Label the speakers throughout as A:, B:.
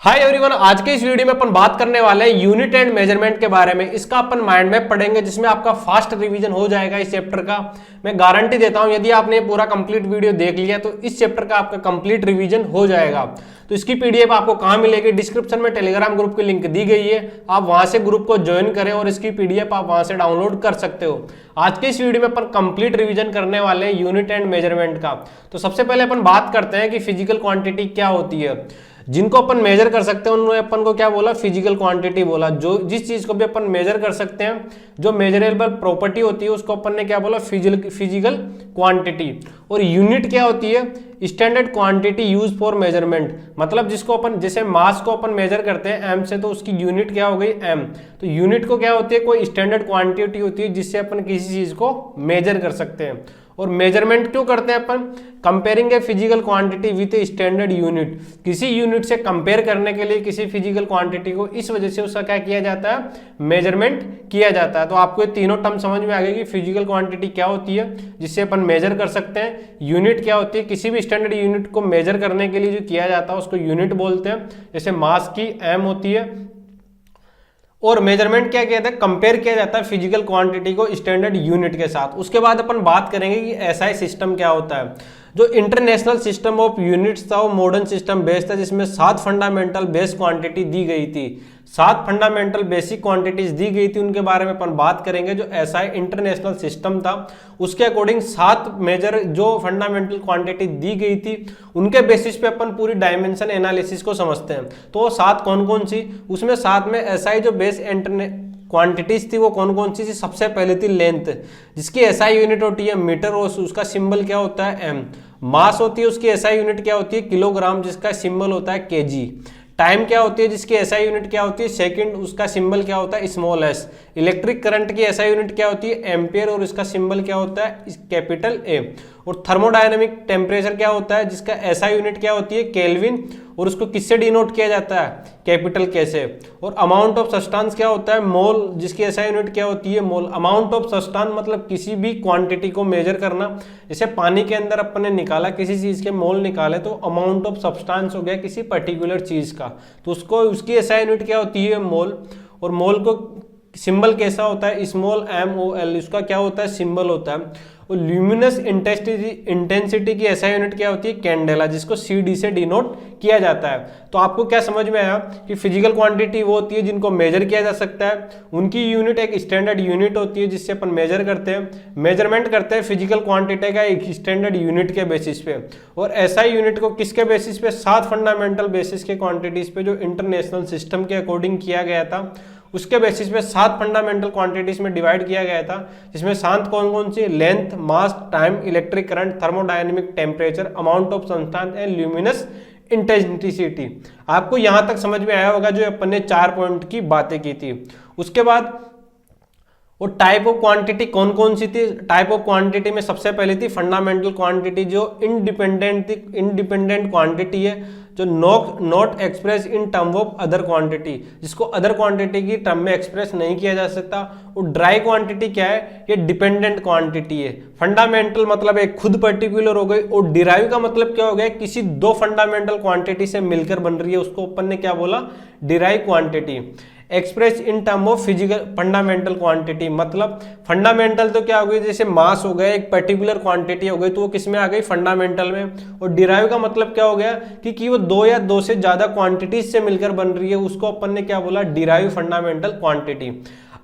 A: Hi everyone, आज के इस वीडियो में अपन बात करने वाले हैं यूनिट एंड मेजरमेंट के बारे में। इसका अपन माइंड मैप पढ़ेंगे जिसमें आपका फास्ट रिवीजन हो जाएगा इस चैप्टर का। मैं गारंटी देता हूं यदि आपने पूरा कंप्लीट वीडियो देख लिया तो इस चैप्टर का आपका कंप्लीट रिवीजन हो जाएगा। तो इसकी पीडीएफ आपको कहां मिलेगी? डिस्क्रिप्शन में टेलीग्राम ग्रुप की लिंक दी गई है, आप वहां से ग्रुप को ज्वाइन करें और इसकी पीडीएफ आप वहां से डाउनलोड कर सकते हो। आज के इस वीडियो में अपन कंप्लीट रिवीजन करने वाले हैं यूनिट एंड मेजरमेंट का। तो सबसे पहले अपन बात करते हैं कि फिजिकल क्वांटिटी क्या होती है। जिनको अपन मेजर कर सकते हैं उन्होंने अपन को क्या बोला? फिजिकल क्वांटिटी बोला। जो जिस चीज को भी अपन मेजर कर सकते हैं, जो मेजरेबल प्रॉपर्टी होती है, उसको अपन ने क्या बोला? Physical quantity. और यूनिट क्या होती है? Standard quantity use for measurement. मतलब जिसको अपन, जैसे मास को अपन मेजर करते हैं एम से, तो उसकी यूनिट क्या हो गई? एम। तो यूनिट को क्या होती है? कोई स्टैंडर्ड क्वांटिटी होती है जिससे अपन किसी चीज को मेजर कर सकते हैं। और मेजरमेंट क्यों करते हैं अपन? Comparing a physical quantity with a standard unit. किसी यूनिट से कंपेयर करने के लिए किसी फिजिकल क्वांटिटी को, इस वजह से उसका क्या किया जाता है? मेजरमेंट किया जाता है। तो आपको ये तीनों टर्म समझ में आ गई कि फिजिकल क्वांटिटी क्या होती है जिससे अपन मेजर कर सकते हैं, यूनिट क्या होती है, किसी भी स्टैंडर्ड यूनिट को मेजर करने के लिए जो किया जाता है उसको यूनिट बोलते हैं। जैसे मास की एम होती है। और मेजरमेंट क्या कहते हैं? कंपेयर किया जाता है फिजिकल क्वांटिटी को स्टैंडर्ड यूनिट के साथ। उसके बाद अपन बात करेंगे कि एसआई सिस्टम क्या होता है। जो इंटरनेशनल सिस्टम ऑफ यूनिट्स था वो मॉडर्न सिस्टम बेस्ड था, जिसमें 7 फंडामेंटल बेस क्वांटिटी दी गई थी। 7 फंडामेंटल बेसिक क्वांटिटीज दी गई थी, उनके बारे में अपन बात करेंगे। जो एसआई इंटरनेशनल सिस्टम था उसके अकॉर्डिंग 7 मेजर जो फंडामेंटल क्वांटिटी दी गई थी उनके बेसिस पे अपन पूरी डायमेंशन एनालिसिस को समझते हैं। तो वो 7 कौन कौन सी? उसमें 7 में एसआई जो बेस क्वांटिटीज थी वो कौन कौन सी थी? सबसे पहले थी लेंथ, जिसकी एसआई यूनिट होती है मीटर और उसका सिंबल क्या होता है? एम। मास होती है, उसकी एसआई यूनिट क्या होती है? किलोग्राम, जिसका सिंबल होता है केजी। टाइम क्या होती है? जिसकी एसआई यूनिट क्या होती है? सेकंड, उसका सिंबल क्या होता है? Small S. इलेक्ट्रिक करंट की एसआई यूनिट क्या होती है? एम्पियर और इसका सिंबल क्या होता है? Capital A. और थर्मोडायनेमिक टेम्परेचर क्या होता है? जिसका एसआई यूनिट क्या होती है? केल्विन, और उसको किससे डिनोट किया जाता है? कैपिटल के से। और अमाउंट ऑफ सब्सटेंस क्या होता है? मोल, जिसकी एसआई यूनिट क्या होती है? मोल। अमाउंट ऑफ सब्सटेंस मतलब किसी भी क्वांटिटी को मेजर करना। जैसे पानी के अंदर अपन ने निकाला, किसी चीज के मोल निकाले, तो अमाउंट ऑफ सब्सटेंस हो गया किसी पर्टिकुलर चीज का, तो उसको उसकी एसआई यूनिट क्या होती है? मोल। और मोल को सिंबल कैसा होता है? स्मॉल एम ओ एल, उसका क्या होता है? सिंबल होता है। और ल्यूमिनस इंटेंसिटी की एसआई यूनिट क्या होती है? कैंडेला, जिसको सीडी से डिनोट किया जाता है। तो आपको क्या समझ में आया कि फिजिकल क्वांटिटी वो होती है जिनको मेजर किया जा सकता है, उनकी यूनिट एक स्टैंडर्ड यूनिट होती है जिससे अपन मेजर करते हैं, मेजरमेंट करते हैं फिजिकल क्वांटिटी का एक स्टैंडर्ड यूनिट के बेसिस पे। और एसआई यूनिट को किसके बेसिस पे? 7 फंडामेंटल बेसिस के क्वांटिटीज पे जो इंटरनेशनल सिस्टम के अकॉर्डिंग किया गया था, उसके बेसिस पे 7 फंडामेंटल क्वांटिटीज में डिवाइड किया गया था, जिसमें 7 कौन कौन सी? Length, mass, time, electric current, thermodynamic temperature, amount of substance and luminous intensity. आपको यहां तक समझ में आया होगा जो अपन ने 4 पॉइंट की बातें की थी। उसके बाद और टाइप ऑफ क्वांटिटी कौन कौन सी थी? टाइप ऑफ क्वांटिटी में सबसे पहले थी फंडामेंटल क्वांटिटी, जो इंडिपेंडेंट क्वांटिटी है, जो not express in term of other quantity, जिसको अदर क्वांटिटी की टर्म में एक्सप्रेस नहीं किया जा सकता। और ड्राई क्वांटिटी क्या है? ये डिपेंडेंट क्वांटिटी है। फंडामेंटल मतलब एक खुद पर्टिकुलर हो गई, और डिराइव का मतलब क्या हो गया? किसी 2 फंडामेंटल क्वांटिटी से मिलकर बन रही है, उसको अपन ने क्या बोला? Derive quantity. Express in term of physical fundamental quantity, मतलब फंडामेंटल तो क्या हो गई? जैसे मास हो गया, एक पर्टिकुलर क्वांटिटी हो गई, तो वो किस में आ गई? फंडामेंटल में। और डिराइव का मतलब क्या हो गया कि वो 2 या 2 से ज्यादा क्वांटिटीज से मिलकर बन रही है, उसको अपन ने क्या बोला? Derive fundamental quantity.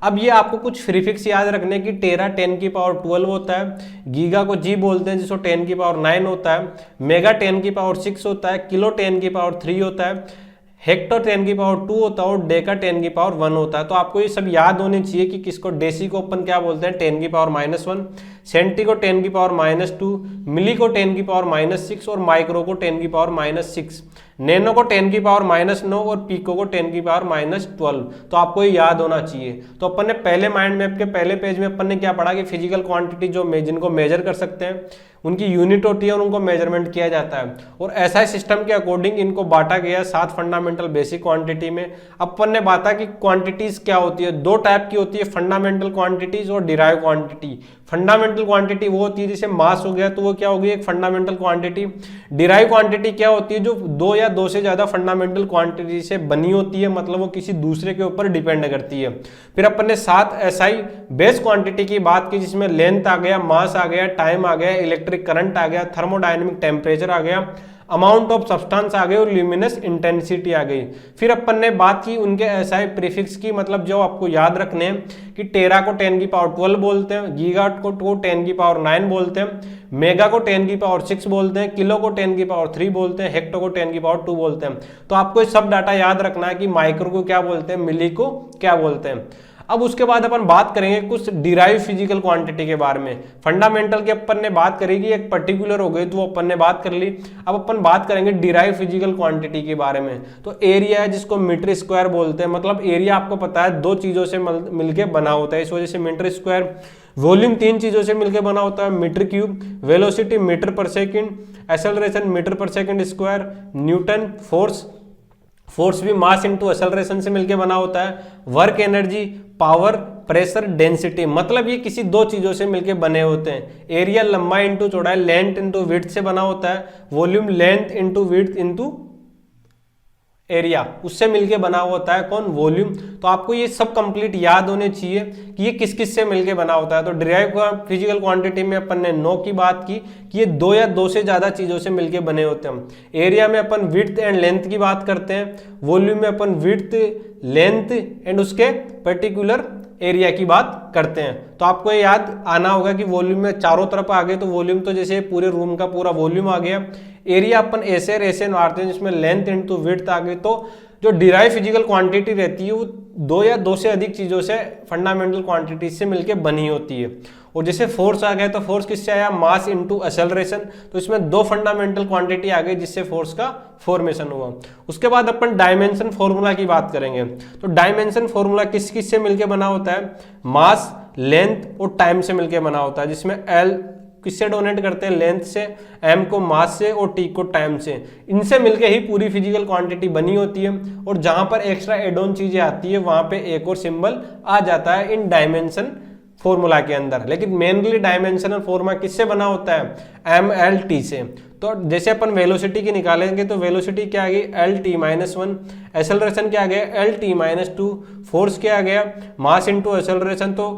A: अब ये आपको कुछ प्रीफिक्स याद रखने की, टेरा 10 की पावर 12 होता है, गीगा को जी बोलते हैं जिसको 10 की पावर 9 होता है, मेगा 10 की पावर 6 होता है, किलो 10 की पावर 3 होता है, हेक्टर 10 की पावर 2 होता है, और डेका 10 की पावर 1 होता है। तो आपको ये सब याद होने चाहिए कि किसको? डेसी को अपन क्या बोलते हैं? 10 की पावर -1, सेंटी को 10 की पावर -2, मिली को 10 की पावर -6 और माइक्रो को 10 की पावर -6, नैनो को 10 की पावर -9 और पीको को 10 की पावर -12। तो आपको ये याद होना चाहिए। तो अपन ने पहले माइंड मैप के पहले पेज में अपन ने क्या पढ़ा कि फिजिकल क्वांटिटी जो जिनको मेजर कर सकते हैं उनकी यूनिट होती है और उनको मेजरमेंट किया जाता है। और एसआई सिस्टम के अकॉर्डिंग इनको बांटा गया 7 फंडामेंटल बेसिक क्वांटिटी में। अपन ने बाता कि क्वांटिटीज क्या होती है? 2 टाइप की होती है, फंडामेंटल क्वांटिटीज और derive quantity. Fundamental fundamental quantity वो होती है जैसे मास हो गया तो वो क्या होगी, एक फंडामेंटल क्वांटिटी। डिराइव क्वांटिटी क्या होती है, जो दो या दो से ज्यादा फंडामेंटल क्वांटिटी से बनी होती है, मतलब वो किसी दूसरे के ऊपर डिपेंड करती है। फिर अपन ने 7 SI बेस क्वांटिटी की बात की, जिसमें लेंथ आ गया, मास आ गया, टाइम आ गया, इलेक्ट्रिक करंट आ गया, थर्मोडायनेमिक टेम्परेचर आ गया, अमाउंट ऑफ सब्सटेंस आ गई और ल्यूमिनस इंटेंसिटी आ गई। फिर अपन ने बात की उनके SI प्रीफिक्स की, मतलब जो आपको याद रखने हैं कि टेरा को 10 की पावर 12 बोलते हैं, गीगा को 10 की पावर 9 बोलते हैं, मेगा को 10 की पावर 6 बोलते हैं, किलो को 10 की पावर 3 बोलते हैं, हेक्टो को 10 की पावर 2 बोलते हैं। तो आपको ये सब डाटा याद रखना है कि माइक्रो को क्या बोलते हैं, मिली को क्या बोलते हैं। अब उसके बाद अपन बात करेंगे कुछ डिराइव फिजिकल क्वांटिटी के बारे में। फंडामेंटल की अपन ने बात करेगी, एक पर्टिकुलर हो गई तो वो अपन ने बात कर ली। अब अपन बात करेंगे डिराइव फिजिकल क्वांटिटी के बारे में। तो एरिया है जिसको मीटर स्क्वायर बोलते हैं, मतलब एरिया आपको पता है दो चीजों से मिलके बना होता है, इस वजह से मीटर स्क्वायर। वॉल्यूम 3 चीजों से मिलकर बना होता है, मीटर क्यूब। वेलोसिटी मीटर पर सेकंड, एक्सेलरेशन मीटर पर सेकंड स्क्वायर। न्यूटन फोर्स भी मास इंटू एक्सेलरेशन से मिलकर बना होता है। Work energy, power, pressure, density, मतलब ये किसी दो चीजों से मिलकर बने होते हैं। एरिया लंबाई इंटू चौड़ाई, लेंथ इंटू विड्थ से बना होता है। Volume length into width into area, उससे मिलके बना होता है कौन, वॉल्यूम। तो आपको ये सब कंप्लीट याद होने चाहिए कि ये किस किस से मिलके बना होता है। तो डिराइव फिजिकल क्वांटिटी में अपन ने 9 की बात की कि ये दो या दो से ज्यादा चीजों से मिलके बने होते हैं। एरिया में अपन विड्थ एंड लेंथ की बात करते हैं, वॉल्यूम में अपन विड्थ, लेंथ एंड उसके पर्टिकुलर एरिया की बात करते हैं। तो आपको ये याद आना होगा कि वॉल्यूम में चारों तरफ आ गए तो वॉल्यूम तो जैसे पूरे रूम का पूरा वॉल्यूम आ गया। एरिया अपन ऐसे मारते हैं जिसमें लेंथ इंटू विड्थ आ गई। तो जो डिराइव फिजिकल क्वांटिटी रहती है वो दो या दो से अधिक चीजों से, फंडामेंटल क्वांटिटी से मिलकर बनी होती है। और जैसे फोर्स आ गया तो फोर्स किससे आया, मास इंटू एक्सेलरेशन। तो इसमें दो फंडामेंटल क्वांटिटी आ गई जिससे फोर्स का फॉर्मेशन हुआ। उसके बाद अपन डायमेंशन फॉर्मूला की बात करेंगे। तो डायमेंशन फॉर्मूला किस किस से मिलकर बना होता है, मास, लेंथ और टाइम से मिलकर बना होता है, जिसमें एल किससे डोनेट करते हैं, लेंथ से, एम को मास से और टी को टाइम से। इनसे मिलके ही पूरी फिजिकल क्वांटिटी बनी होती है। और जहां पर एक्स्ट्रा एड ऑन चीजें आती है वहां पे एक और सिंबल आ जाता है इन डायमेंशन फॉर्मूला के अंदर। लेकिन मेनली डायमेंशनल फॉर्मूला किससे बना होता है, एम एल टी से। तो जैसे अपन वेलोसिटी की निकालेंगे तो वेलोसिटी क्या आ गई, एल टी माइनस 1। एक्सेलरेशन क्या आ गया, एल टी माइनस 2। फोर्स क्या आ गया, मास इंटू एक्सेलरेशन। तो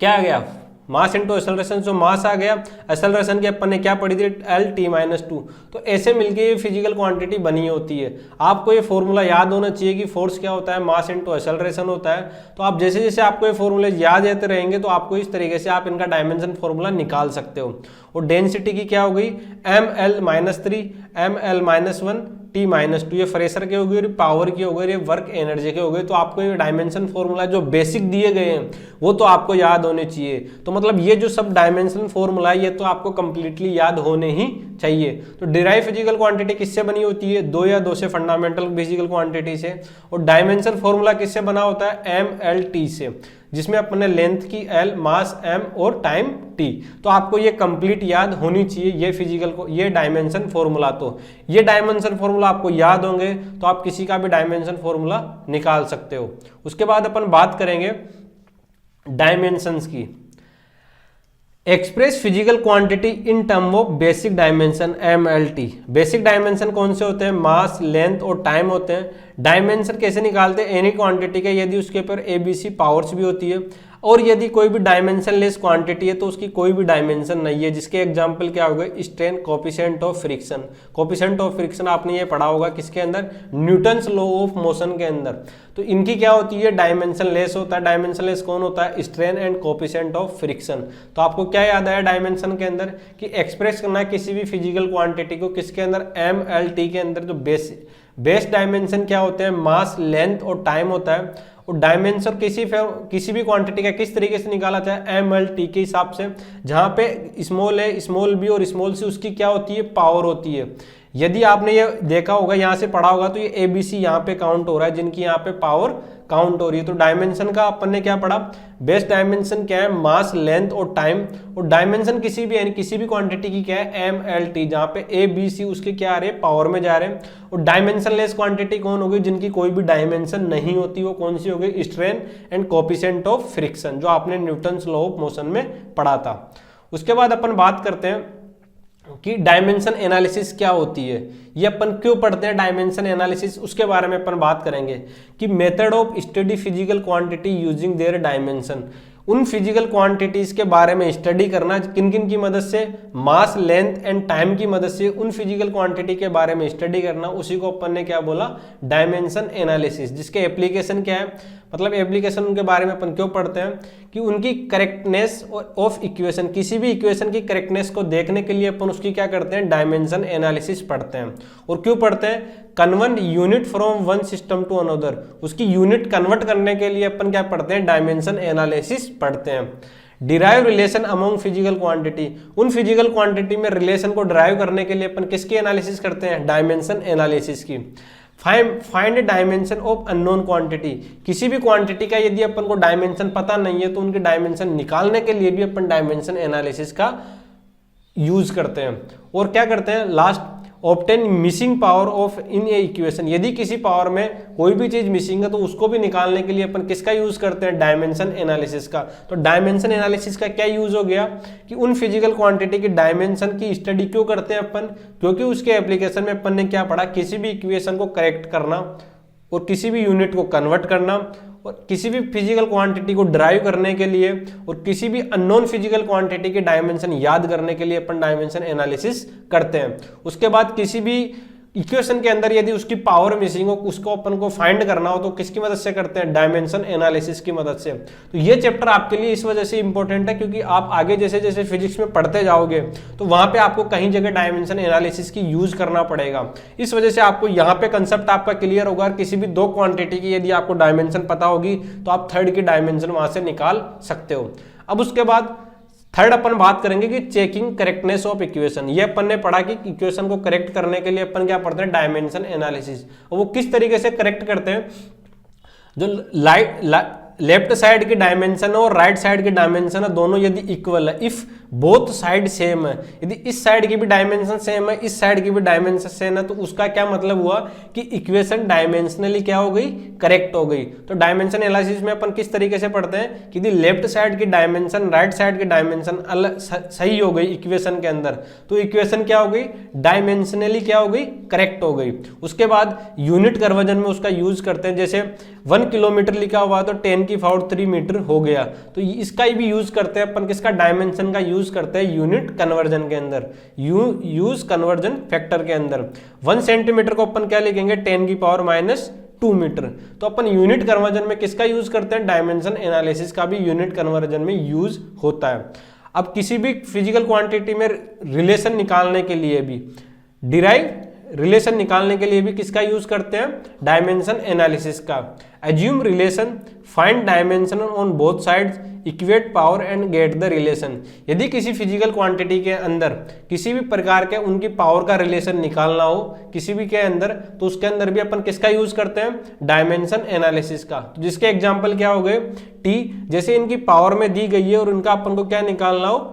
A: क्या आ गया, मास इंटू एक्सेलरेशन, जो मास आ गया, एक्सेलरेशन की अपन ने क्या पढ़ी थी, एल टी माइनस 2। तो ऐसे मिलके ये फिजिकल क्वांटिटी बनी होती है। आपको ये फॉर्मूला याद होना चाहिए कि फोर्स क्या होता है, मास इंटू एक्सेलरेशन होता है। तो आप जैसे जैसे आपको ये फॉर्मूले याद रहते रहेंगे तो आपको इस तरीके से आप इनका डायमेंशन फॉर्मूला निकाल सकते हो। और डेंसिटी की क्या हो गई, M L minus 3, M L minus 1, T minus 2। ये प्रेशर के हो गए, पावर की हो गई, ये वर्क एनर्जी के हो गए। तो आपको ये डायमेंशन फॉर्मूला जो बेसिक दिए गए हैं वो तो आपको याद होने चाहिए। तो मतलब ये जो सब डायमेंशन फॉर्मूला है ये तो आपको कंप्लीटली याद होने ही चाहिए। तो डिराइव फिजिकल क्वांटिटी किससे बनी होती है, दो या दो से फंडामेंटल फिजिकल क्वांटिटी से। और डायमेंशन फॉर्मूला किससे बना होता है, एम एल टी से, जिसमें अपने लेंथ की एल, मास एम और टाइम टी। तो आपको ये कंप्लीट याद होनी चाहिए ये फिजिकल को, ये डायमेंशन फॉर्मूला। तो ये डायमेंशन फॉर्मूला आपको याद होंगे तो आप किसी का भी डायमेंशन फॉर्मूला निकाल सकते हो। उसके बाद अपन बात करेंगे डायमेंशंस की। Express physical quantity in term of basic dimension, M L T. Basic dimension कौन से होते हैं, मास, लेंथ और टाइम होते हैं। डायमेंशन कैसे निकालते हैं, एनी क्वांटिटी का यदि उसके ऊपर एबीसी पावर्स भी होती है, और यदि कोई भी डायमेंशन लेस क्वांटिटी है तो उसकी कोई भी डायमेंशन नहीं है। जिसके एग्जांपल क्या होगा, strain, coefficient of friction. Coefficient of friction आपने ये पढ़ा होगा किसके अंदर, न्यूटन्स लॉ ऑफ मोशन के अंदर। तो इनकी क्या होती है, डायमेंशन लेस होता है। डायमेंशन लेस कौन होता है, strain and coefficient of friction. तो आपको क्या याद आया डायमेंशन के अंदर कि एक्सप्रेस करना है किसी भी फिजिकल क्वांटिटी को किसके अंदर, एम एल टी के अंदर। जो बेस डायमेंशन क्या होते हैं, मास, लेंथ और टाइम होता है। और डायमेंशन किसी भी क्वांटिटी का किस तरीके से निकाला जाता है, एम एल टी के हिसाब से। जहां पे स्मॉल है, स्मॉल बी और स्मॉल सी, उसकी क्या होती है, पावर होती है। यदि आपने ये देखा होगा, यहाँ से पढ़ा होगा, तो ये ABC यहाँ पे काउंट हो रहा है, जिनकी यहाँ पे पावर काउंट हो रही है। तो डायमेंशन का अपन ने क्या पढ़ा, बेस्ट डायमेंशन क्या है, मास, लेंथ और टाइम। और डायमेंशन किसी भी यानी किसी भी क्वांटिटी की क्या है, MLT, जहाँ पे ABC उसके क्या आ रहे हैं, पावर में जा रहे हैं। और डायमेंशनलेस क्वांटिटी कौन होगी, जिनकी कोई भी डायमेंशन नहीं होती, वो कौन सी होगी, strain and coefficient of friction, जो आपने न्यूटन्स लॉ ऑफ मोशन में पढ़ा था। उसके बाद अपन बात करते हैं कि डायमेंशन एनालिसिस क्या होती है, ये अपन क्यों पढ़ते हैं डायमेंशन एनालिसिस, उसके बारे में अपन बात करेंगे। कि method of study physical quantity using their dimension, उन फिजिकल क्वांटिटीज के बारे में स्टडी करना, किन किन की मदद से, मास, लेंथ एंड टाइम की मदद से उन फिजिकल क्वांटिटी के बारे में स्टडी करना, उसी को अपन ने क्या बोला, डायमेंशन एनालिसिस। जिसके एप्लीकेशन क्या है, मतलब एप्लीकेशन उनके बारे में अपन क्यों पढ़ते हैं कि उनकी करेक्टनेस ऑफ इक्वेशन, किसी भी इक्वेशन की करेक्टनेस को देखने के लिए अपन उसकी क्या करते हैं, डायमेंशन एनालिसिस पढ़ते हैं। और क्यों पढ़ते हैं, convert unit from one system to another, उसकी यूनिट कन्वर्ट करने के लिए अपन क्या पढ़ते हैं, डायमेंशन एनालिसिस पढ़ते हैं। Derive relation among physical quantity, उन फिजिकल क्वांटिटी में रिलेशन को डिराइव करने के लिए अपन किसकी एनालिसिस करते हैं, डायमेंशन एनालिसिस की। Find dimension of unknown quantity, किसी भी क्वांटिटी का यदि अपन को डायमेंशन पता नहीं है तो उनके डायमेंशन निकालने के लिए भी अपन डायमेंशन एनालिसिस का यूज करते हैं। और क्या करते हैं, last obtain missing power of in A equation, यदि किसी पावर में कोई भी चीज मिसिंग है तो उसको भी निकालने के लिए अपन किसका यूज करते हैं, डायमेंशन एनालिसिस का। तो डायमेंशन एनालिसिस का क्या यूज हो गया कि उन फिजिकल क्वांटिटी की डायमेंशन की स्टडी क्यों करते हैं अपन, क्योंकि उसके एप्लीकेशन में अपन ने क्या पढ़ा, किसी भी इक्वेशन को करेक्ट करना और किसी भी यूनिट को कन्वर्ट करना और किसी भी फिजिकल क्वांटिटी को ड्राइव करने के लिए और किसी भी अननोन फिजिकल क्वांटिटी के डायमेंशन याद करने के लिए अपन डायमेंशन एनालिसिस करते हैं। उसके बाद किसी भी इक्वेशन के अंदर यदि उसकी पावर मिसिंग हो, उसको अपन को फाइंड करना हो, तो किसकी मदद से करते हैं, डायमेंशन एनालिसिस की मदद से। तो ये चैप्टर आपके लिए इस वजह से इंपॉर्टेंट है क्योंकि आप आगे जैसे जैसे फिजिक्स में पढ़ते जाओगे तो वहां पे आपको कहीं जगह डायमेंशन एनालिसिस की यूज करना पड़ेगा। इस वजह से आपको यहाँ पे कंसेप्ट आपका क्लियर होगा। किसी भी दो क्वांटिटी की यदि आपको डायमेंशन पता होगी तो आप थर्ड की डायमेंशन वहां से निकाल सकते हो। अब उसके बाद थर्ड अपन बात करेंगे कि चेकिंग करेक्टनेस ऑफ इक्वेशन। ये अपन ने पढ़ा कि इक्वेशन को करेक्ट करने के लिए अपन क्या पढ़ते हैं, डायमेंशन एनालिसिस। और वो किस तरीके से करेक्ट करते हैं, जो लेफ्ट साइड की डायमेंशन है और राइट साइड की डायमेंशन है, दोनों यदि इक्वल है, इफ बोथ साइड सेम है, यदि इस साइड की भी डायमेंशन सेम है, इस साइड की भी डायमेंशन सेम है, तो उसका क्या मतलब हुआ कि इक्वेशन डायमेंशनली क्या हो गई, करेक्ट हो गई। तो डायमेंशन एनालिसिस में अपन किस तरीके से पढ़ते हैं कि यदि लेफ्ट साइड की डायमेंशन राइट साइड की डायमेंशन अलग सही हो गई इक्वेशन के अंदर, तो इक्वेशन क्या हो गई, डायमेंशनली क्या हो गई, करेक्ट हो गई। उसके बाद यूनिट कन्वर्जन में उसका यूज करते हैं, जैसे 1 किलोमीटर लिखा हुआ तो 10 की पावर 3 मीटर हो गया, तो इसका भी यूज करते हैं अपन, किसका, डायमेंशन का यूज करते हैं यूनिट कन्वर्जन के अंदर, यूज कन्वर्जन फैक्टर के अंदर। 1 सेंटीमीटर को अपन क्या लिखेंगे, 10 की पावर -2 मीटर। तो अपन यूनिट कन्वर्जन में किसका यूज करते हैं, डायमेंशन एनालिसिस का भी यूनिट कन्वर्जन में यूज होता है। अब किसी भी फिजिकल क्वांटिटी में रिलेशन निकालने के लिए भी, डिराइव रिलेशन निकालने के लिए भी किसका यूज करते हैं, डायमेंशन एनालिसिस का। Assume relation, find dimension on both sides, equate power and get the relation. यदि किसी फिजिकल क्वांटिटी के अंदर किसी भी प्रकार के उनकी पावर का रिलेशन निकालना हो किसी भी के अंदर, तो उसके अंदर भी अपन किसका यूज करते हैं, डायमेंशन एनालिसिस का। तो जिसके एग्जांपल क्या हो गए, टी, जैसे इनकी पावर में दी गई है और इनका अपन को क्या निकालना हो,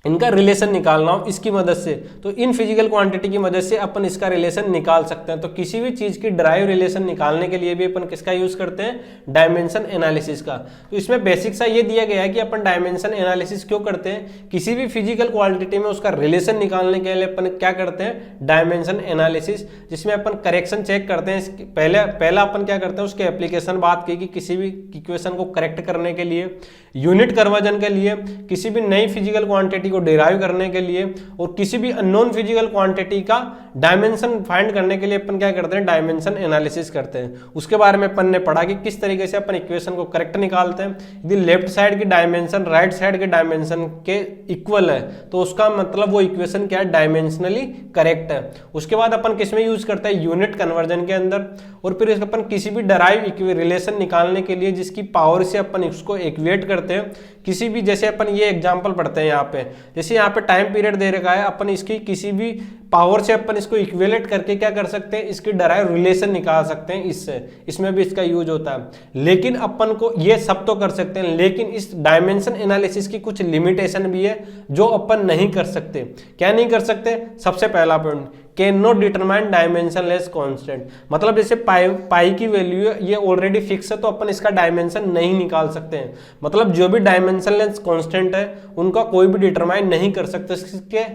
A: इनका रिलेशन निकालना हो इसकी मदद से, तो इन फिजिकल क्वांटिटी की मदद से अपन इसका रिलेशन निकाल सकते हैं। तो किसी भी चीज की ड्राइव रिलेशन निकालने के लिए भी अपन किसका यूज करते हैं, डायमेंशन एनालिसिस का। तो इसमें बेसिक सा ये दिया गया है कि अपन डायमेंशन एनालिसिस क्यों करते हैं, किसी भी फिजिकल क्वांटिटी में उसका रिलेशन निकालने के लिए अपन क्या करते हैं, डायमेंशन एनालिसिस, जिसमें अपन करेक्शन चेक करते हैं। पहला अपन क्या करते हैं, उसके एप्लीकेशन बात की कि किसी भी इक्वेशन को करेक्ट करने के लिए, यूनिट कन्वर्जन के लिए, किसी भी नई फिजिकल क्वांटिटी को डिराइव करने के लिए और किसी भी अननोन फिजिकल क्वांटिटी का डायमेंशन फाइंड करने के लिए अपन क्या करते हैं, डायमेंशन एनालिसिस करते हैं। उसके बारे में अपन ने पढ़ा कि किस तरीके से अपन इक्वेशन को करेक्ट निकालते हैं। यदि लेफ्ट साइड की डायमेंशन राइट साइड के डायमेंशन के इक्वल है तो उसका मतलब वो इक्वेशन क्या है, डायमेंशनली करेक्ट है। उसके बाद अपन किस में यूज करते हैं, यूनिट कन्वर्जन के अंदर। और फिर अपन किसी भी डिराइव रिलेशन निकालने के लिए जिसकी पावर से अपन इसको इक्वेट करते हैं, किसी भी, जैसे अपन ये एग्जांपल पढ़ते हैं यहाँ पे, जैसे यहाँ पे टाइम पीरियड दे रखा है, अपन इसकी किसी भी पावर से अपन इसको इक्विवेलेट करके क्या कर सकते हैं, इसकी डराइव रिलेशन निकाल सकते हैं इससे, इसमें भी इसका यूज होता है। लेकिन अपन को ये सब तो कर सकते हैं, लेकिन इस डायमेंशन एनालिसिस की कुछ लिमिटेशन भी है जो अपन नहीं कर सकते। क्या नहीं कर सकते? सबसे पहला point, can not determine dimensionless constant. मतलब जैसे पाई की वैल्यू है ये ऑलरेडी फिक्स है, तो अपन इसका डायमेंशन नहीं निकाल सकते हैं। मतलब जो भी डायमेंशनलेस कांस्टेंट है उनका कोई भी डिटरमाइन नहीं कर सकते।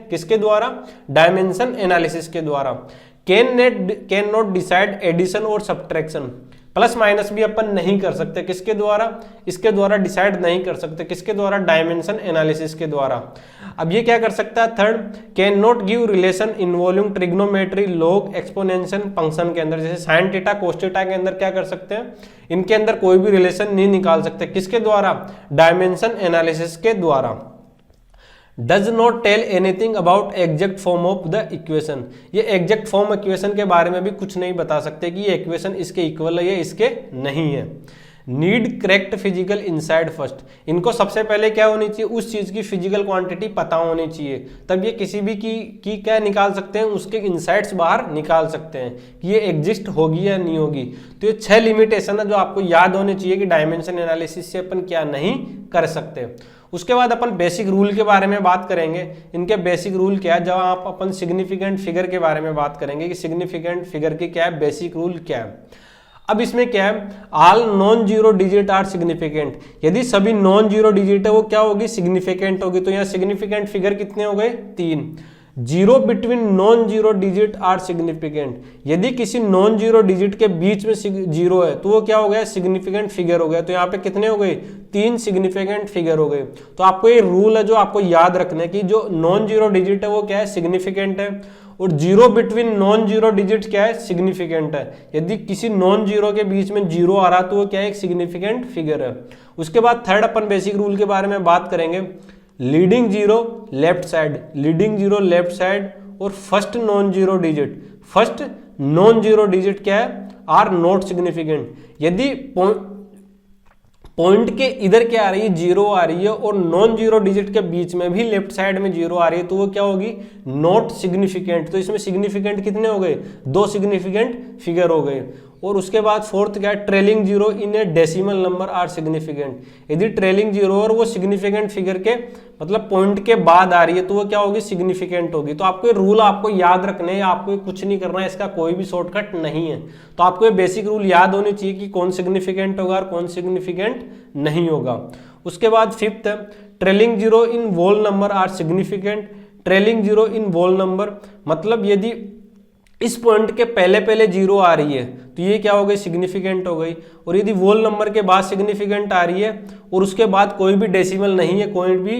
A: किसके द्वारा? डायमेंशन एनालिसिस के द्वारा। कैन नॉट डिसाइड एडिशन और सब्ट्रैक्शन, प्लस माइनस भी अपन नहीं कर सकते। किसके द्वारा? इसके द्वारा डिसाइड नहीं कर सकते। किसके द्वारा? डायमेंशन एनालिसिस के द्वारा। अब ये क्या कर सकता है? Third, can not give relation involving trigonometry, log, exponential function के अंदर, जैसे साइन थीटा कोस थीटा के अंदर क्या कर सकते हैं, इनके अंदर कोई भी रिलेशन नहीं निकाल सकते। किसके द्वारा? डायमेंशन एनालिसिस के द्वारा। Does not tell anything about exact form of the equation, ये एग्जैक्ट फॉर्म इक्वेशन के बारे में भी कुछ नहीं बता सकते कि ये इक्वेशन इसके इक्वल है या इसके नहीं है। Need correct physical inside first, इनको सबसे पहले क्या होनी चाहिए, उस चीज की फिजिकल क्वांटिटी पता होनी चाहिए, तब ये किसी भी की क्या निकाल सकते हैं, उसके इनसाइड्स बाहर निकाल सकते हैं कि ये एग्जिस्ट होगी या नहीं होगी। तो ये 6 लिमिटेशन है जो आपको याद होने चाहिए कि डायमेंशन एनालिसिस से अपन क्या नहीं कर सकते। उसके बाद अपन बेसिक रूल के बारे में बात करेंगे। इनके बेसिक रूल क्या है, जब आप अपन सिग्निफिकेंट फिगर के बारे में बात करेंगे कि सिग्निफिकेंट फिगर की क्या है, बेसिक रूल क्या है। अब इसमें क्या है, all non zero digit are significant, यदि सभी नॉन जीरो डिजिट है वो क्या होगी, सिग्निफिकेंट होगी। तो यहाँ सिग्निफिकेंट फिगर कितने हो गए, 3। Zero between non zero digit are significant, यदि किसी नॉन जीरो डिजिट के बीच में जीरो है तो वो क्या हो गया, सिग्निफिकेंट फिगर हो गया। तो यहाँ पे कितने हो गए, 3 सिग्निफिकेंट फिगर हो गए। तो आपको ये रूल है जो आपको याद रखना कि जो नॉन जीरो डिजिट है वो क्या है, सिग्निफिकेंट है, और zero between non zero digit क्या है, सिग्निफिकेंट है। यदि किसी नॉन जीरो के बीच में जीरो आ रहा तो वो क्या है, एक सिग्निफिकेंट फिगर है। उसके बाद थर्ड अपन बेसिक रूल के बारे में बात करेंगे, leading zero left side, leading zero left side, और first non zero digit, first non zero digit क्या है, आर नॉट सिग्निफिकेंट। यदि पॉइंट के इधर क्या आ रही है, जीरो आ रही है, और नॉन जीरो डिजिट के बीच में भी लेफ्ट साइड में जीरो आ रही है, तो वो क्या होगी, नॉट सिग्निफिकेंट। तो इसमें सिग्निफिकेंट कितने हो गए, 2 सिग्निफिकेंट फिगर हो गए। और उसके बाद फोर्थ क्या है, trailing zero in a decimal number are significant. यदि ट्रेलिंग जीरो और वो सिग्निफिकेंट फिगर के मतलब पॉइंट के बाद आ रही है तो वो क्या होगी, सिग्निफिकेंट होगी। तो आपको ये रूल आपको याद रखने हैं, आपको कुछ नहीं करना है, इसका कोई भी शॉर्टकट नहीं है। तो आपको ये बेसिक रूल याद होने चाहिए कि कौन सिग्निफिकेंट होगा और कौन सिग्निफिकेंट नहीं होगा। उसके बाद fifth, trailing zero in whole number are significant. Trailing zero in whole number मतलब यदि इस पॉइंट के पहले पहले जीरो आ रही है तो ये क्या हो गई, सिग्निफिकेंट हो गई। और यदि वोल नंबर के बाद सिग्निफिकेंट आ रही है और उसके बाद कोई भी डेसिमल नहीं है, कोई भी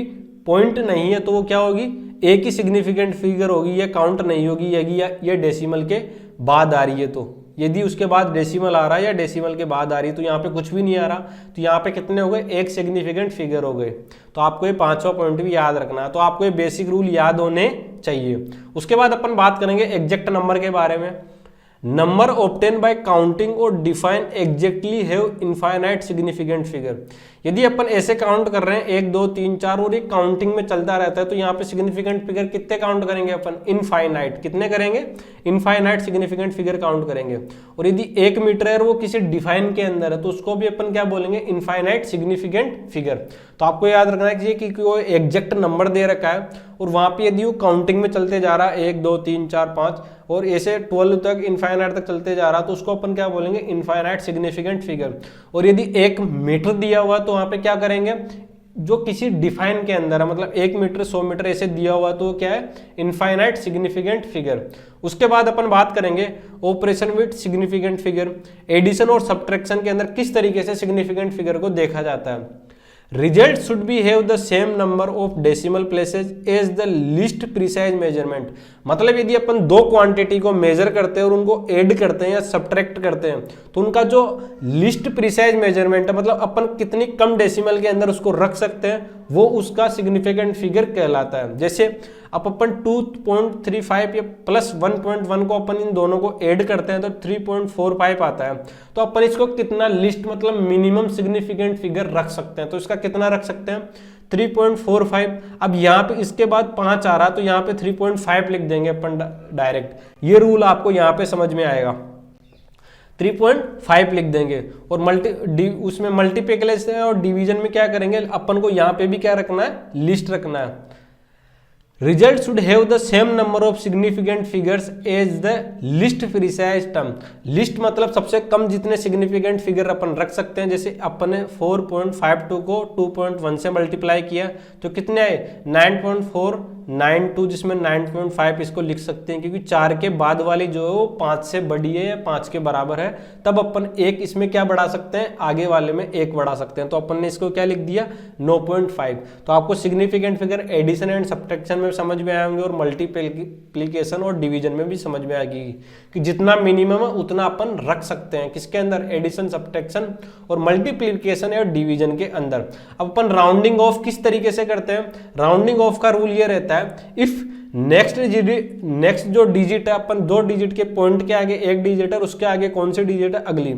A: पॉइंट नहीं है, तो वो क्या होगी, एक ही सिग्निफिकेंट फिगर होगी, ये काउंट नहीं होगी। यदि ये डेसिमल के बाद आ रही है तो, यदि उसके बाद डेसिमल आ रहा है या डेसिमल के बाद आ रही है, तो यहाँ पे कुछ भी नहीं आ रहा, तो यहाँ पे कितने हो गए, एक सिग्निफिकेंट फिगर हो गए। तो आपको ये 5वां पॉइंट भी याद रखना है। तो आपको ये बेसिक रूल याद होने चाहिए। उसके बाद अपन बात करेंगे एग्जैक्ट नंबर के बारे में। नंबर ऑब्टेन बाय काउंटिंग और define exactly have infinite significant figure. यदि अपन ऐसे काउंट कर रहे हैं 1 2 3 4 और ये काउंटिंग में चलता रहता है, तो यहाँ पे सिग्निफिकेंट फिगर कितने काउंट करेंगे अपन, इनफाइनाइट। कितने करेंगे, इनफाइनाइट सिग्निफिकेंट फिगर काउंट करेंगे। और यदि 1 मीटर है और वो किसी डिफाइन के अंदर है तो उसको भी अपन क्या बोलेंगे, इनफाइनाइट सिग्निफिकेंट फिगर। तो आपको याद रखना चाहिए कि वो एग्जैक्ट नंबर दे रखा है और वहां पे यदि वो काउंटिंग में चलते जा रहा है 1 2 3 4 5 और ऐसे 12 तक इनफाइनाइट तक चलते जा रहा है, तो उसको अपन क्या बोलेंगे, इनफाइनाइट सिग्निफिकेंट फिगर। और यदि 1 मीटर दिया हुआ तो वहां पे क्या करेंगे, जो किसी डिफाइन के अंदर है, मतलब 1 मीटर 100 मीटर ऐसे दिया हुआ तो क्या है, इनफाइनाइट सिग्निफिकेंट फिगर। उसके बाद अपन बात करेंगे operation with significant figure. Addition और सब्ट्रैक्शन के अंदर किस तरीके से सिग्निफिकेंट फिगर को देखा जाता है। Result should be have the same number of decimal places as the least precise measurement. मतलब यदि अपन 2 क्वांटिटी को मेजर करते हैं और उनको ऐड करते हैं या सब्ट्रैक्ट करते हैं तो उनका जो लीस्ट प्रिसाइज मेजरमेंट है, मतलब अपन कितनी कम डेसिमल के अंदर उसको रख सकते हैं, वो उसका सिग्निफिकेंट फिगर कहलाता है। जैसे अब अपन 2.35 या प्लस 1.1 को अपन इन दोनों को ऐड करते हैं तो 3.45 आता है। तो अपन इसको कितना लिस्ट मतलब मिनिमम सिग्निफिकेंट फिगर रख सकते हैं, तो इसका कितना रख सकते हैं, 3.45। अब यहाँ पे इसके बाद 5 आ रहा तो यहाँ पे 3.5 लिख देंगे अपन डायरेक्ट। ये रूल आपको यहाँ पे समझ में आएगा, 3.5 लिख देंगे। और उसमें मल्टीप्लिकेशन और डिवीजन में क्या करेंगे अपन को, यहाँ पे भी क्या रखना है, लिस्ट रखना है। Result should have the same number of significant figures as the least precise term. Least मतलब सबसे कम जितने सिग्निफिकेंट फिगर अपन रख सकते हैं। जैसे अपन ने 4.52 को 2.1 से मल्टीप्लाई किया तो कितने आए, 9.492, जिसमें 9.5 इसको लिख सकते हैं क्योंकि 4 के बाद वाली जो है वो 5 से बड़ी है या 5 के बराबर है। तब अपन एक इसमें क्या बढ़ा सकते हैं, आगे वाले में 1 बढ़ा सकते हैं। तो अपन ने इसको क्या लिख दिया, 9.5। तो आपको significant figure addition and subtraction में समझ में आएंगे और मल्टीप्लिकेशन और डिवीजन में भी समझ में आएगी कि जितना मिनिमम है उतना अपन रख सकते हैं किसके अंदर, एडिशन सब्ट्रैक्शन और मल्टीप्लिकेशन और डिवीजन के अंदर। अब अपन राउंडिंग ऑफ किस तरीके से करते हैं, राउंडिंग ऑफ का रूल ये रहता है, इफ नेक्स्ट जो डिजिट है, अपन 2 डिजिट के पॉइंट के आगे 1 डिजिट है, उसके आगे कौन सी डिजिट है, अगली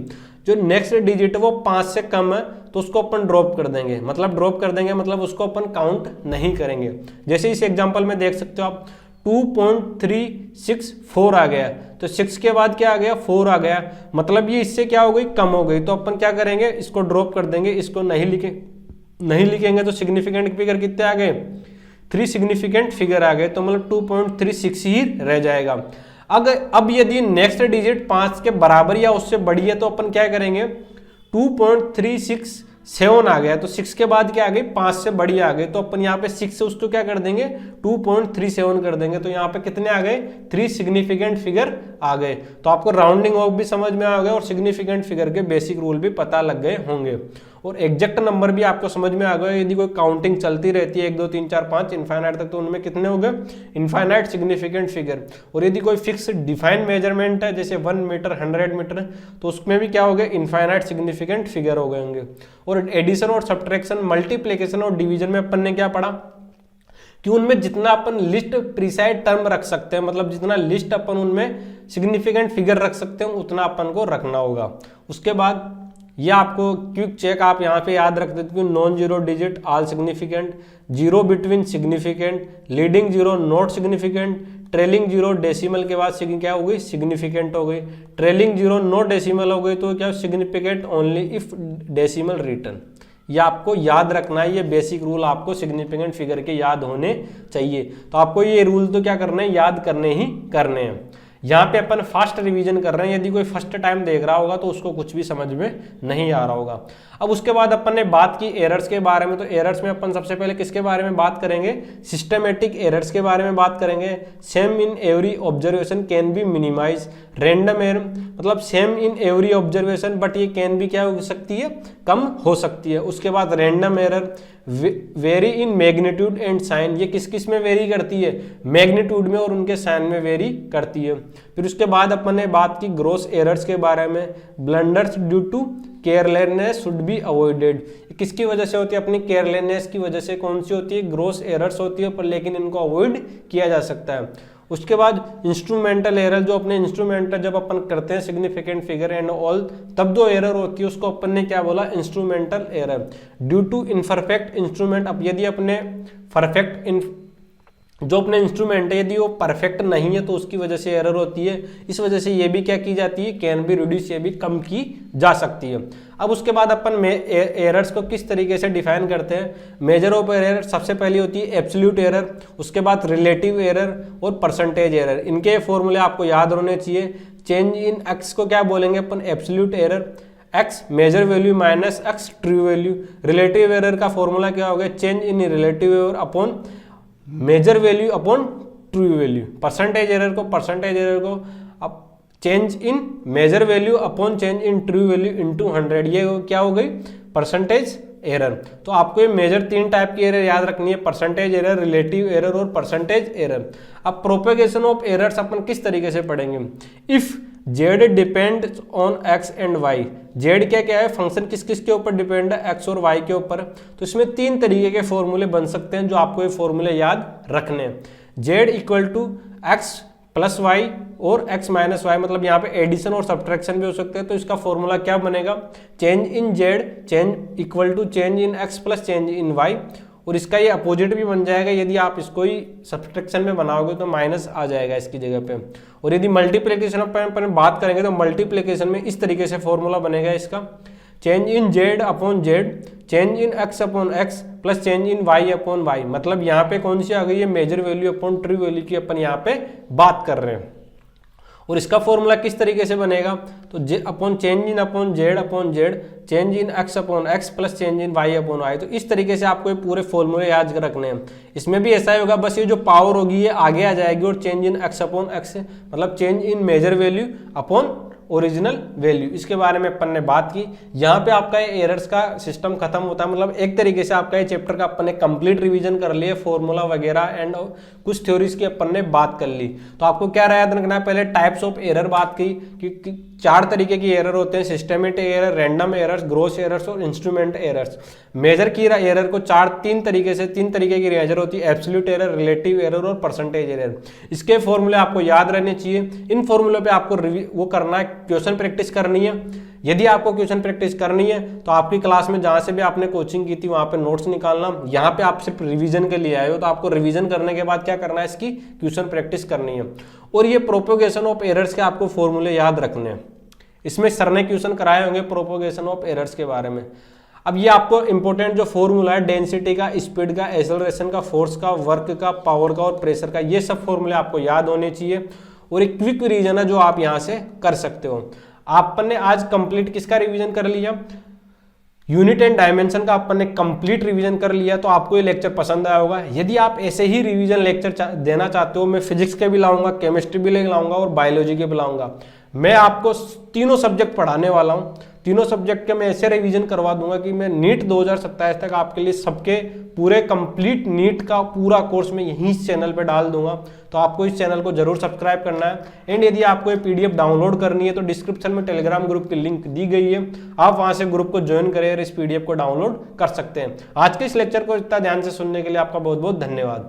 A: जो नेक्स्ट डिजिट है वो 5 से कम है तो उसको अपन ड्रॉप कर देंगे। मतलब उसको अपन काउंट नहीं करेंगे। जैसे इस एग्जांपल में देख सकते हो आप 2.364 आ गया, तो 6 के बाद क्या आ गया, 4 आ गया, मतलब ये इससे क्या हो गई, कम हो गई। तो अपन क्या करेंगे, इसको ड्रॉप कर देंगे, इसको नहीं लिखेंगे तो सिग्निफिकेंट फिगर कितने आ गए, 3 सिग्निफिकेंट फिगर आ गए, तो मतलब 2.36 ही रह जाएगा। अब यदि नेक्स्ट डिजिट 5 के बराबर या उससे बड़ी है तो अपन क्या करेंगे, 2.367 आ गया, तो 6 के बाद क्या आ गई, 5 से बड़ी आ गई, तो अपन यहाँ पे 6 से उसको क्या कर देंगे, 2.37 कर देंगे। तो यहाँ पे कितने आ गए, 3 सिग्निफिकेंट फिगर आ गए। तो आपको राउंडिंग ऑफ भी समझ में आ गया और सिग्निफिकेंट फिगर के बेसिक रूल भी पता लग गए होंगे और एग्जैक्ट नंबर भी आपको समझ में आ गया। यदि कोई काउंटिंग चलती रहती है 1 2 3 4 5 इनफाइनाइट तक, तो उनमें कितने हो गए, इनफाइनाइट सिग्निफिकेंट फिगर। और यदि कोई फिक्स डिफाइंड मेजरमेंट है जैसे 1 मीटर 100 मीटर, तो उसमें भी क्या हो गए, इनफाइनाइट सिग्निफिकेंट फिगर हो गए होंगे। और एडिशन और सब्ट्रैक्शन, मल्टीप्लिकेशन और डिवीजन में अपन ने क्या पढ़ा कि उनमें जितना अपन लिस्ट प्रिसाइड टर्म रख सकते हैं, मतलब जितना लिस्ट अपन उनमें सिग्निफिकेंट फिगर रख सकते हैं उतना अपन को रखना होगा। उसके बाद ये आपको क्विक चेक आप यहाँ पे याद रख देते हैं, non zero digit all significant, zero between significant, leading zero not significant, trailing zero decimal के बाद क्या हो गई, सिग्निफिकेंट हो गई, ट्रेलिंग जीरो नो डेसिमल हो गई तो क्या, significant only if decimal return. ये आपको याद रखना है, ये बेसिक रूल आपको सिग्निफिकेंट फिगर के याद होने चाहिए। तो आपको ये रूल तो क्या करने हैं, याद करने ही करने हैं। यहाँ पे अपन फास्ट रिवीजन कर रहे हैं, यदि कोई फर्स्ट टाइम देख रहा होगा तो उसको कुछ भी समझ में नहीं आ रहा होगा। अब उसके बाद अपन ने बात की एरर्स के बारे में, तो एरर्स में अपन सबसे पहले किसके बारे में बात करेंगे, सिस्टमेटिक एरर्स के बारे में बात करेंगे। Same in every observation can be minimize, random error मतलब same in every observation but ये कैन भी क्या हो सकती है, कम हो सकती है। उसके बाद random error, vary in magnitude and sign, ये किस किस में वेरी करती है, मैग्नीट्यूड में और उनके साइन में वेरी करती है। फिर उसके बाद अपन ने बात की ग्रॉस एरर्स के बारे में, blunders due to carelessness should be avoided, किसकी वजह से होती है, अपनी केयरलेसनेस की वजह से। कौन सी होती है, ग्रॉस एरर्स होती है, पर लेकिन इनको अवॉइड किया जा सकता है। उसके बाद इंस्ट्रूमेंटल एरर, जो अपने इंस्ट्रूमेंटल जब अपन करते हैं सिग्निफिकेंट फिगर एंड ऑल, तब जो एरर होती है उसको अपन ने क्या बोला, instrumental error. Due to imperfect instrument, अब यदि अपने परफेक्ट जो अपने इंस्ट्रूमेंट है यदि वो परफेक्ट नहीं है तो उसकी वजह से एरर होती है। इस वजह से ये भी क्या की जाती है, कैन बी रिड्यूस, ये भी कम की जा सकती है। अब उसके बाद अपन एरर्स को किस तरीके से डिफाइन करते हैं, मेजर ऑफ एरर सबसे पहली होती है एब्सोल्यूट एरर, उसके बाद रिलेटिव एरर और परसेंटेज एरर। इनके फॉर्मूले आपको याद होने चाहिए। चेंज इन एक्स को क्या बोलेंगे अपन, absolute error, X measure value minus X true value. Relative error का फॉर्मूला क्या हो गया, change in relative error upon measure value upon true value. Percentage error को अब change in measure value upon change in true value into 100, ये क्या हो गई, परसेंटेज एरर। तो आपको ये मेजर 3 टाइप की एरर याद रखनी है, परसेंटेज एरर, रिलेटिव एरर और परसेंटेज एरर। अब प्रोपेगेशन ऑफ एरर्स अपन किस तरीके से पढ़ेंगे, if Z depend on X and Y, Z क्या है, फंक्शन किस किस के ऊपर डिपेंड है, एक्स और वाई के ऊपर। तो इसमें 3 तरीके के फॉर्मूले बन सकते हैं जो आपको ये फॉर्मूले याद रखने हैं। Z equal to X plus Y और एक्स माइनस वाई, मतलब यहाँ पे एडिशन और सब्ट्रैक्शन भी हो सकते हैं। तो इसका फॉर्मूला क्या बनेगा, change in Z change equal to change in X plus change in Y, और इसका ये अपोजिट भी बन जाएगा, यदि आप इसको ही सब्सट्रैक्शन में बनाओगे तो माइनस आ जाएगा इसकी जगह पे। और यदि मल्टीप्लिकेशन अपन बात करेंगे तो मल्टीप्लिकेशन में इस तरीके से फॉर्मूला बनेगा इसका, change in Z upon Z, change in X upon X plus change in Y upon Y. मतलब यहाँ पे कौन सी आ गई है, measure value upon true value की अपन यहाँ पे बात कर रहे हैं। और इसका फॉर्मूला किस तरीके से बनेगा, तो Z upon change in upon Z, change in X upon X plus change in Y upon Y. तो इस तरीके से आपको ये पूरे फॉर्मूले याद रखने हैं। इसमें भी ऐसा ही होगा, बस ये जो पावर होगी ये आगे आ जाएगी और change in X upon X मतलब change in measure value upon original value, इसके बारे में अपन ने बात की। यहाँ पे आपका ये एरर्स का सिस्टम खत्म होता है। मतलब एक तरीके से आपका ये चैप्टर का अपन ने कंप्लीट रिवीजन कर लिया, फॉर्मूला वगैरह एंड कुछ थ्योरीज की अपन ने बात कर ली। तो आपको क्या याद रखना है, पहले टाइप्स ऑफ एरर बात की कि 4 तरीके की एरर होते हैं, systematic error, random errors, gross errors और इंस्ट्रूमेंट एरर्स। मेजर की एरर को 3 तरीके की मेजर होती है, एब्सोल्यूट एरर, रिलेटिव एरर और परसेंटेज एरर। इसके फॉर्मूले आपको याद रहने चाहिए। इन फॉर्मूलों पे आपको वो करना है, क्वेश्चन प्रैक्टिस करनी है। यदि आपको क्वेश्चन प्रैक्टिस करनी है तो आपकी क्लास में जहां से भी आपने कोचिंग की थी वहां पे नोट्स निकालना। यहाँ पे आप सिर्फ रिवीजन के लिए आए हो तो आपको रिवीजन करने के बाद क्या करना है, इसकी क्वेश्चन प्रैक्टिस करनी है। और ये प्रोपोगेशन ऑफ एरर्स के आपको फॉर्मूले याद रखने हैं। इसमें सर ने क्वेश्चन कराए होंगे प्रोपोगेशन ऑफ एरर्स के बारे में। अब ये आपको इंपॉर्टेंट जो फॉर्मूला है डेंसिटी का, स्पीड का, एक्सेलरेशन का, फोर्स का, वर्क का, पावर का और प्रेशर का, ये सब फॉर्मूले आपको याद होने चाहिए। और एक क्विक रिवीजन है जो आप यहां से कर सकते हो। अपन ने आज कंप्लीट किसका रिवीजन कर लिया, यूनिट एंड डायमेंशन का अपन ने कंप्लीट रिवीजन कर लिया। तो आपको ये लेक्चर पसंद आया होगा। यदि आप ऐसे ही रिवीजन लेक्चर देना चाहते हो, मैं फिजिक्स के भी लाऊंगा, केमिस्ट्री भी लाऊंगा और बायोलॉजी के भी लाऊंगा। मैं आपको तीनों सब्जेक्ट पढ़ाने वाला हूं। तीनों सब्जेक्ट के मैं ऐसे रिवीजन करवा दूंगा कि मैं नीट 2027 तक आपके लिए सबके पूरे कंप्लीट नीट का पूरा कोर्स मैं यहीं इस चैनल पे डाल दूंगा। तो आपको इस चैनल को जरूर सब्सक्राइब करना है। एंड यदि आपको ये पीडीएफ डाउनलोड करनी है तो डिस्क्रिप्शन में टेलीग्राम ग्रुप की लिंक दी गई है, आप वहां से ग्रुप को ज्वाइन करें और इस पीडीएफ को डाउनलोड कर सकते हैं। आज के इस लेक्चर को इतना ध्यान से सुनने के लिए आपका बहुत बहुत धन्यवाद।